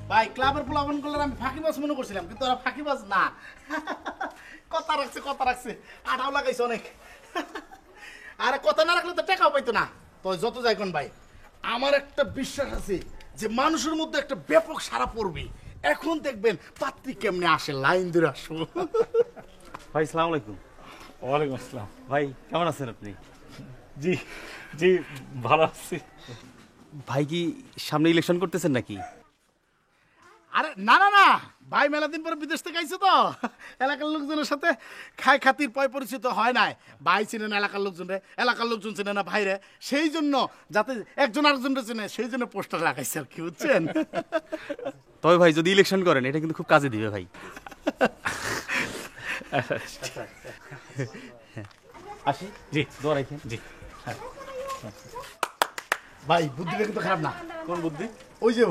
ভাই ক্লাবের পোলাপন করলে আমি ফাঁকিবাজ মনে করছিলাম, কিন্তু ওরা ফাঁকিবাজ না। কথা রাখছে আটাও লাগাইছে অনেক। আরে কথা না রাখলে তো টাকাও পাইতো না। তো যত যাই কোন ভাই, আমার একটা বিশ্বাস আছে যে মানুষের মধ্যে একটা ব্যাপক সারা পড়বে। এখন দেখবেন পাত্রী কেমনে আসে, লাইন ধরে আসবো। ভাই আসসালামু আলাইকুম। ওয়ালাইকুম আসসালাম। ভাই কেমন আছেন আপনি? জি জি ভালো আছি। ভাই কি সামনে ইলেকশন করতেছেন নাকি? আরে না না না ভাই, মেলা দিন পরে বিদেশ থেকে আইছে তো, এলাকার লোকজনের সাথে খাই খাতির পয় পরিচিত হয় নাই। ভাই চিনে না এলাকার লোকজনরে, এলাকার লোকজন চিনে না ভাইরে, সেই জন্য যাতে একজন আরেকজনরে চিনে সেই জন্য পোস্টার লাগাইছে আর কি, বুঝছেন? তবে ভাই যদি ইলেকশন করেন এটা কিন্তু খুব কাজে দিবে ভাই। আসি জি দোয়া রাখেন। জি। ভাই বুদ্ধিটা কিন্তু খারাপ না। কোন বুদ্ধি? ওই যে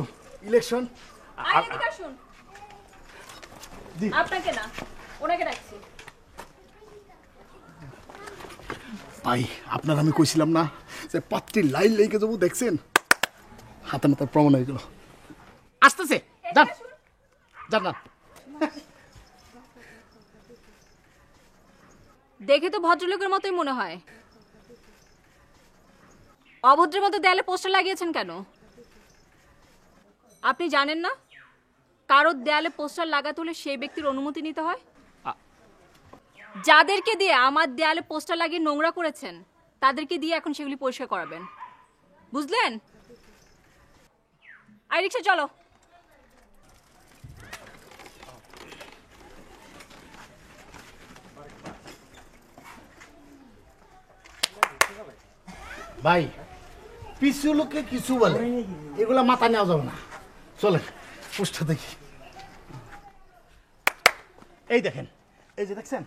ইলেকশন। জি। আপনাকে না, ওনাকে ডাকছি। ভাই আপনার আমি কইছিলাম না যে পাত্রীর লাইন লেগে যাবো, দেখছেন হাতে নাতে প্রমাণ হয়ে গেল। আসতেছে, যান যান না। দেখে তো ভদ্রলোকের মতোই মনে হয়। অভদ্রের মতো দেয়ালে পোস্টার লাগিয়েছেন কেন? আপনি জানেন না কারোর দেয়ালে পোস্টার লাগাতে হলে সেই ব্যক্তির অনুমতি নিতে হয়? যাদেরকে দিয়ে আমার দেয়ালে পোস্টার লাগিয়ে নোংরা করেছেন তাদেরকে দিয়ে এখন সেগুলি পরিষ্কার করাবেন, বুঝলেন? আই রিক্সা চলো। ভাই পিছু লোকে কিছু বলে, এগুলা মাথা নেওয়া যাবে না। চলে পোস্টার দেখি। এই দেখেন, এই যে দেখছেন,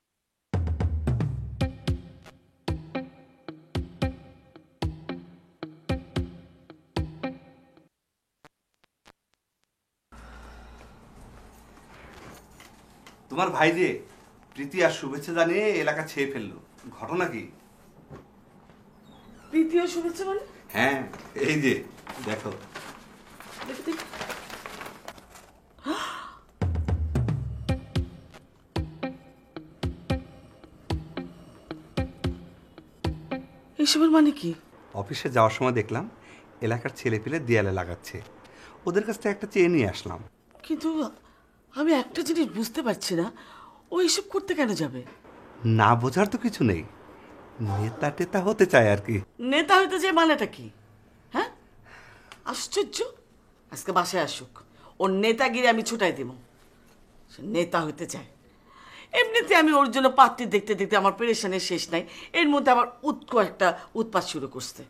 তোমার ভাই যে প্রীতি আর শুভেচ্ছা জানিয়ে এলাকা ছেয়ে ফেললো, ঘটনা কি? প্রীতি আর শুভেচ্ছা মানে? হ্যাঁ এই যে দেখো। এসবের মানে কি? অফিসে যাওয়ার সময় দেখলাম এলাকার ছেলে পেলে দেয়ালে লাগাচ্ছে, ওদের কাছ থেকে একটা চেয়ে নিয়ে আসলাম। কিন্তু আমি একটা জিনিস বুঝতে পারছি না, ও এসব করতে কেন যাবে? না বোঝার তো কিছু নেই, নেতা টেতা হতে চায় আর কি। নেতা হইতে যে মানেটা কি? হ্যাঁ, আশ্চর্য। আজকে বাসায় আসুক, ওর নেতাগিরি আমি ছুটাই দেব। সে নেতা হইতে চায়। এমনিতে আমি ওর জন্য পাত্রী দেখতে দেখতে আমার পেরেশানের শেষ নাই, এর মধ্যে আবার একটা উৎপাত শুরু করছে।